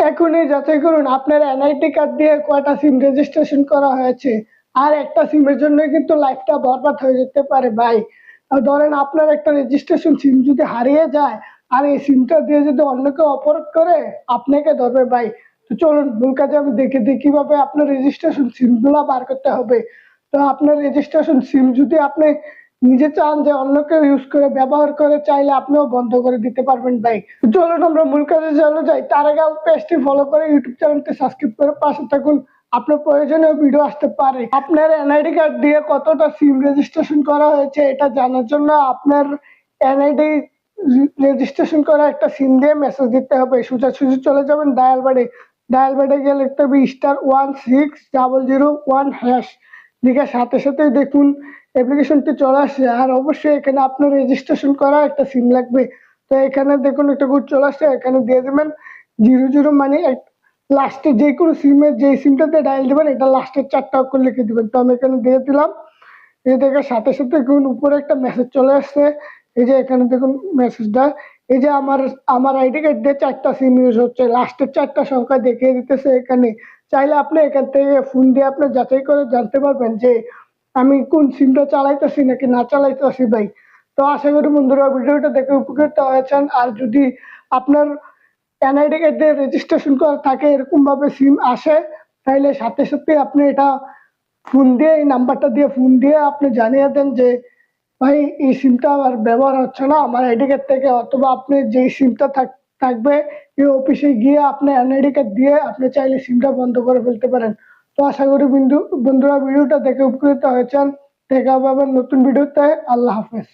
এখনই যাচাই করুন আপনার এনআইডি কার্ড দিয়ে কয়টা সিম রেজিস্ট্রেশন করা হয়েছে। আর একটা সিমের জন্য কিন্তু লাইফটা বরবাদ হয়ে যেতে পারে ভাই। ধরেন আপনার একটা রেজিস্ট্রেশন সিম যদি হারিয়ে যায় আর এই সিমটা দিয়ে যদি অন্য কেউ অপরাধ করে আপনাকে ধরবে ভাই। তো চলুন মূল কাজে আমি দেখে দিই কিভাবে আপনার রেজিস্ট্রেশন সিমগুলো বার করতে হবে। তো আপনার রেজিস্ট্রেশন সিম যদি আপনি নিজে চান যে অন্য কেউ ইউজ করে ব্যবহার করে চাইলে আপনিও বন্ধ করে দিতে পারবেন ভাই। তো চলুন আমরা মূল কাজে চলে যাই। তার আগে পেজটি ফলো করে ইউটিউব চ্যানেলটি সাবস্ক্রাইব করে পাশে থাকুন। আপনার প্রয়োজনীয় ভিডিও আসতে পারে। আপনার এনআইডি কার্ড দিয়ে কতটা সিম রেজিস্ট্রেশন করা হয়েছে এটা জানার জন্য আপনার এনআইডি রেজিস্ট্রেশন করা একটা সিম দিয়ে মেসেজ দিতে হবে। সোজাসুজি চলে যাবেন ডায়াল বারে। ডায়াল বারে গিয়ে লিখতে হবে *16001#। লিখার সাথে সাথেই দেখুন অ্যাপ্লিকেশনটি চলে আসছে। আর অবশ্যই এখানে আপনার রেজিস্ট্রেশন করা একটা সিম লাগবে। তো এখানে দেখুন একটা কোড চলে আসছে, এখানে দিয়ে দেবেন 00 মানে লাস্টে যে কোনো সিমের যে সিমটাতে ডায়াল দেবেন এটা লাস্টের 4টা অক্ষর লিখে দিবেন। তো আমি এখানে দিয়ে দিলাম। এই দেখার সাথে সাথে দেখুন উপরে একটা মেসেজ চলে আসছে। এই যে এখানে দেখুন মেসেজটা, এই যে আমার আইডি কার্ড দিয়ে 4টা সিম ইউজ হচ্ছে, লাস্টের 4টা সংখ্যা দেখিয়ে দিতেছে এখানে। চাইলে আপনি এখান থেকে ফোন দিয়ে আপনি যাচাই করে জানতে পারবেন যে আমি কোন সিমটা চালাইতেছি নাকি না চালাইতেছি ভাই। তো আশা করি বন্ধুরা ভিডিওটা দেখে উপকৃত হয়েছেন। আর যদি আপনার এনআইডি কার্ড দিয়ে রেজিস্ট্রেশন করা থাকে এরকম ভাবে সিম আসে, তাইলে সাথে সাথে আপনি এটা ফোন দিয়ে এই নাম্বারটা দিয়ে ফোন দিয়ে আপনি জানিয়ে দেন যে ভাই এই সিমটা আর ব্যবহার হচ্ছে না আমার আইডি কার্ড থেকে। অথবা আপনি যেই সিমটা থাকবে এই অফিসে গিয়ে আপনি এনআইডি কার্ড দিয়ে আপনি চাইলে সিমটা বন্ধ করে ফেলতে পারেন। তো আশা করি বন্ধুরা ভিডিওটা দেখে উপকৃত হয়েছেন। দেখা হবে আবার নতুন ভিডিওতে। আল্লাহ হাফেজ।